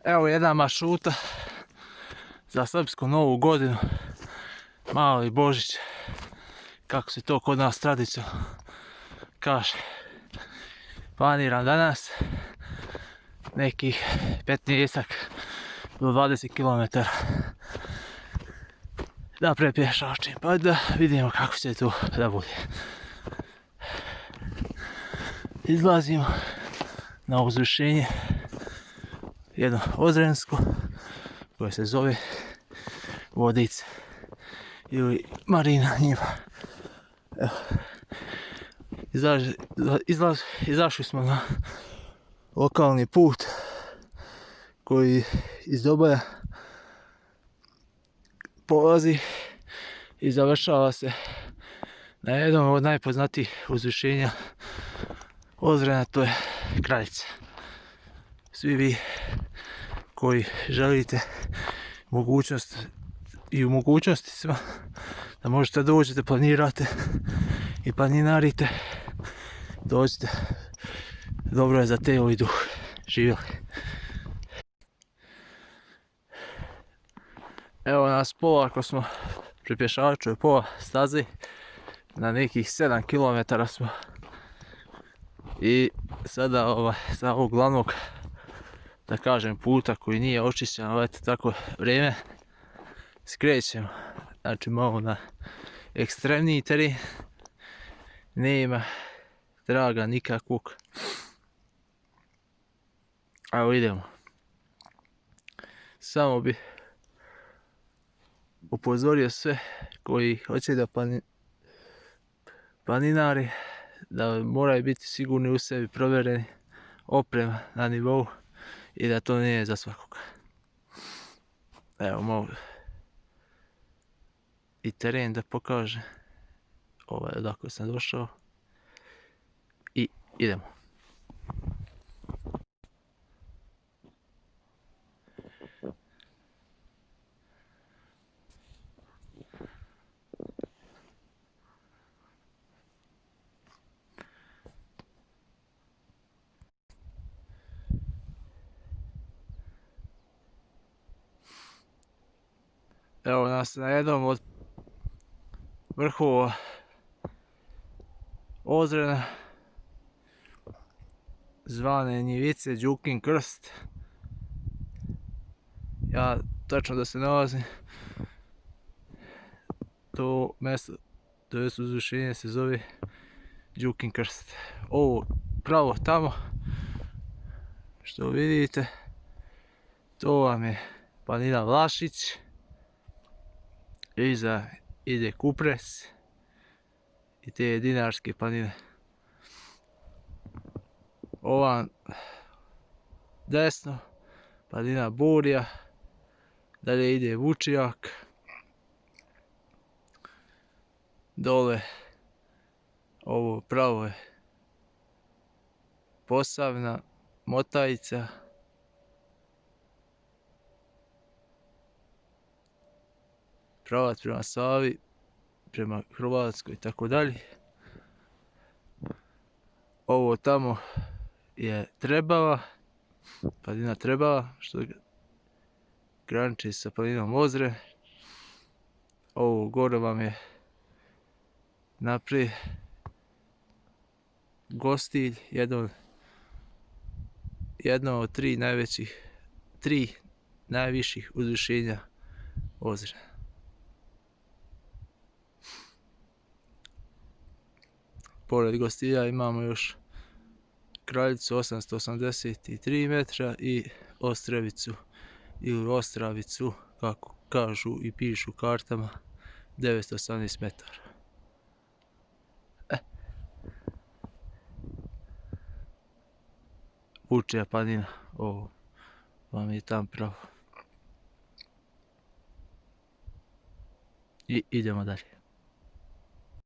Evo jedna maršruta za srpsku novu godinu, mali Božić, kako se to kod nas tradicionalno kaže. Planiram danas nekih 15 do 20 km da prepješačim, pa da vidimo kako će to da bude. Izlazimo na uzvišenje, jedno ozrensko koje se zove Vodice ili Marina Njiva. Izašli smo na lokalni put koji iz Doboja polazi i završava se na jednom od najpoznatijih uzvišenja Ozrena, to je Kraljica. Svi vi koji želite mogućnost i u mogućnostima da možete dođete, planirate i planinarite, dođite, dobro je za telo i duh. Živjeli. Evo nas polako smo pri pješaču pola staze, na nekih 7 km smo i sada sa ovog glavnog, da kažem, puta koji nije očišćen, ali eto tako vrijeme, skrećemo, znači malo na ekstremniji teren, nema traga nikakvog. Evo idemo. Samo bi upozorio sve koji hoće da planinari da moraju biti sigurni u sebi, provjereni, oprema na nivou i da to nije za svakoga. Evo malo i teren da pokaže, odakle sam došao i idemo. Evo nas na jednom od vrhova Ozrena, zvane Njivice, Đukin krst. Ja tačno da se nalazim, to mjesto, to je uzvišenje, se zove Đukin krst. Ovo pravo tamo što vidite, to vam je planina Vlašić, iza ide Kupres i te Dinarske planine. Ovan desno planina Burja, dalje ide Vučijak, dole ovo pravo je Posavna, Motajica, pravac prema Savi, prema Hrvatskoj i tako dalje. Ovo tamo je Trebava, planina Trebava, što graniči sa planinom Ozren. Ovo gore vam je naprijed Gostilj, jedno od tri najviših uzvišenja Ozrena. Pored Gostilja imamo još Kraljicu 883 metra i Ostrevicu ili Ostravicu, kako kažu i pišu kartama, 918 metara. Vučija planina, ovo vam je tam pravo. I idemo dalje.